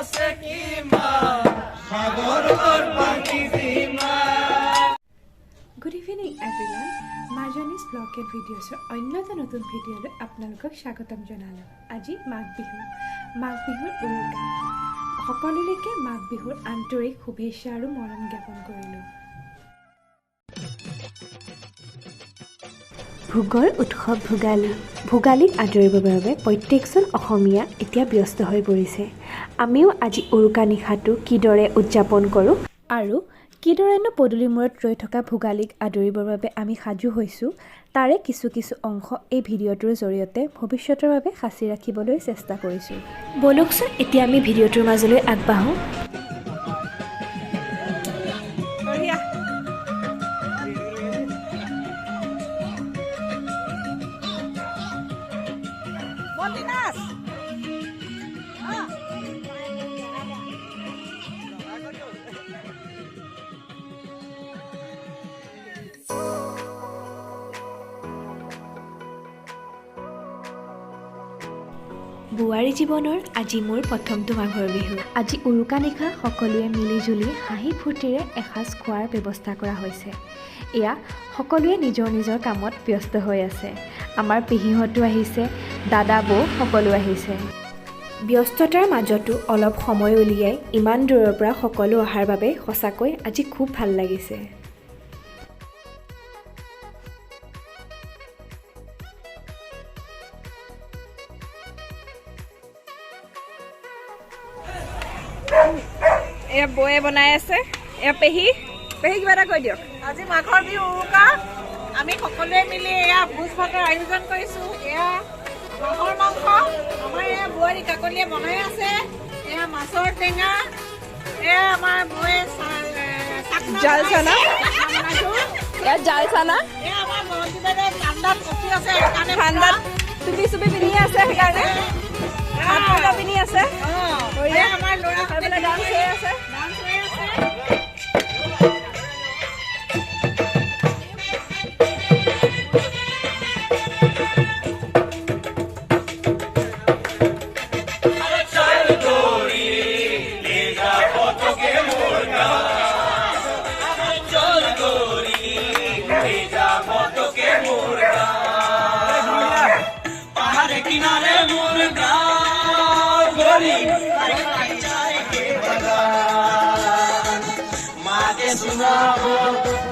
Good evening everyone. Marjani's vlog and videos অন্যটা নতুন ভিডিঅ'লৈ আপোনালোকক স্বাগতম জনালো। আজি মাঘ বিহু। মাঘ বিহুৰ উৰুকা। সকলোলৈকে মাঘ বিহুৰ আন্তৰিক শুভেচ্ছা আৰু মৰম জ্ঞাপন কৰিলো। ভোগৰ উৎসৱ ভোগালী। ভোগালীক আদৰিবৰ বাবে প্ৰত্যেকজন অসমীয়া এতিয়া ব্যস্ত হৈ পৰিছে। আমিও আজি উৰুকা নিশাটো কিদৰে উদযাপন কৰোঁ আৰু কিদৰেনো পদূলি মূৰত ৰৈ থকা ভোগালীক আদৰিবৰ বাবে আমি সাজু হৈছোঁ তাৰে কিছু অংশ এই ভিডিঅ'টোৰ জৰিয়তে ভৱিষ্যতৰ বাবে সাঁচি ৰাখিবলৈ চেষ্টা কৰিছোঁ। বলকচোন এতিয়া আমি ভিডিঅ'টোৰ মাজলৈ আগবাঢ়োঁ। বোৱাৰী জীৱনৰ আজি মোৰ প্ৰথমটো মাঘৰ বিহু। আজি উৰুকা নিশা সকলোৱে মিলিজুলি হাঁহি ফূৰ্তিৰে এসাঁজ খোৱাৰ ব্যৱস্থা কৰা হৈছে। এয়া সকলোৱে নিজৰ নিজৰ কামত ব্যস্ত হৈ আছে। আমাৰ পেহীহঁতো আহিছে, দাদা বৌ সকলো আহিছে। ব্যস্ততাৰ মাজতো অলপ সময় উলিয়াই ইমান দূৰৰ পৰা সকলো অহাৰ বাবে সঁচাকৈ আজি খুব ভাল লাগিছে। এয়া বৌয়ে বনাই আছে। এয়া পেহী কিবা এটা কৈ দিয়ক। আজি মাঘৰ বিহু উৰুকা আমি সকলোৱে মিলি এয়া ভোজ ভাতৰ আয়োজন কৰিছোঁ। এয়া মাছৰ মাংস আমাৰ এয়া বোৱাৰী কাকলিয়ে বনাই আছে। এয়া মাছৰ টেঙা, এয়া আমাৰ বৌয়ে জাল চানা, এয়া জাল চানা। এয়া আমাৰ মন্ত্ৰী বাইদেৱে ঠাণ্ডাত কফি আছে, সেইকাৰণে ঠাণ্ডাত টুপি চুপি পিন্ধি আছে, সেইকাৰণে হাত পিন্ধি আছে। আমাৰ ল'ৰা ডান্স হৈ আছে।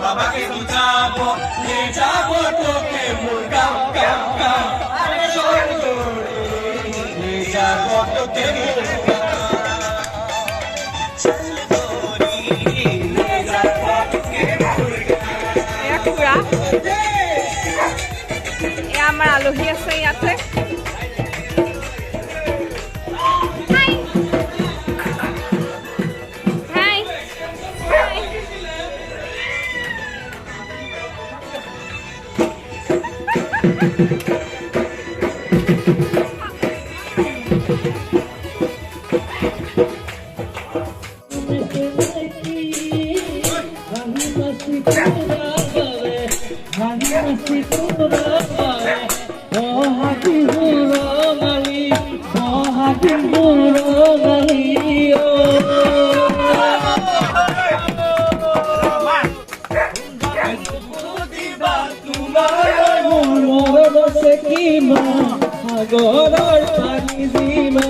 बाबा के बुझाबो ले जाबो तो के मुर्गा गाँव गाँव अरे छोड़ ले जाबो तो के मुर्गा चल गोरी ले जाबो तो के मुर्गा এয়া কুকুৰা। এয়া আমাৰ আলহী আছে ইয়াতে। সাগৰৰ পানী জিমা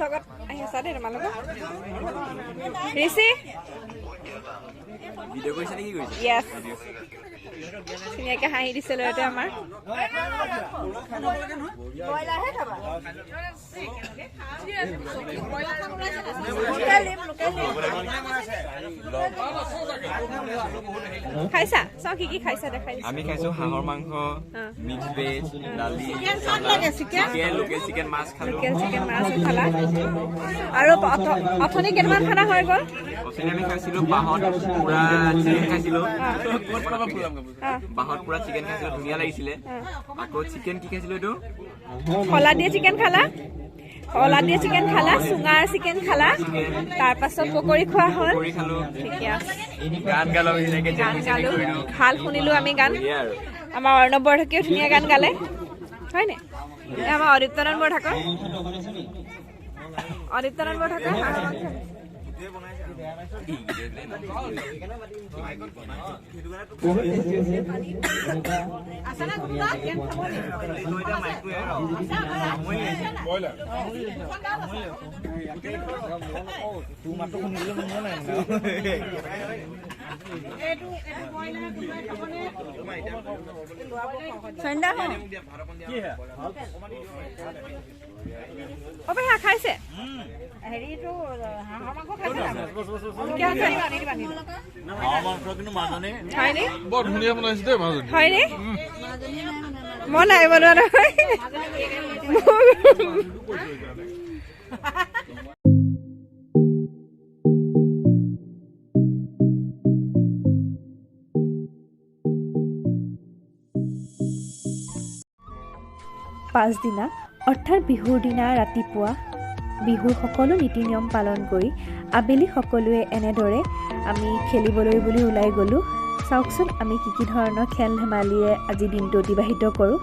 লগত আহি আছা দেই তোমালোকে। ঋষি ভিডিঅ' কৰিছে নেকি? য়েছ। ধুনীয়াকৈ হাঁহি দিছে ল'ৰাটোৱে আমাৰ খাইছা চাওঁ কি খাইছা দেখাই দিছো আমি খাইছো হাঁহৰ মাংস মিক্স ভেজ দালি লোকেল চিকেন মাছ খালো লোকেল চিকেন মাছ খালা আৰু অথনি কেইটামান খানা হৈ গ'ল অথনি আমি খাইছিলো বাঁহত পুৰা চিকেন খাইছিলো বাঁহত পুৰা চিকেন খাইছিলো ধুনীয়া লাগিছিলে আকৌ চিকেন কি খাইছিলো এইটো খলা দিয়ে চিকেন খালা চুঙাৰ চিকেন খালা তাৰপাছত পকৰি খোৱা হ'ল কৰি খালো ঠিকে আছে গান গালো এনেকে গান গালো ভাল শুনিলো আমি গান আমাৰ অৰ্ণৱ বৰঠাকুৰেও ধুনীয়া গান গালে হয়নে আমাৰ অদীপ্তনাথ বৰঠাকুৰ অপেক্ষা খাইছে হেৰিটো হাঁহৰ মাংস খাইছে হয়নে বৰ ধুনীয়া বনাইছে দেই মাজনী হয়নে মই নাই বনোৱা নহয় পাছদিনা অৰ্থাৎ বিহুৰ দিনা ৰাতিপুৱা বিহুৰ সকলো নীতি নিয়ম পালন কৰি আবেলি সকলোৱে এনেদৰে আমি খেলিবলৈ বুলি ওলাই গ'লোঁ চাওকচোন আমি কি ধৰণৰ খেল ধেমালিৰে আজি দিনটো অতিবাহিত কৰোঁ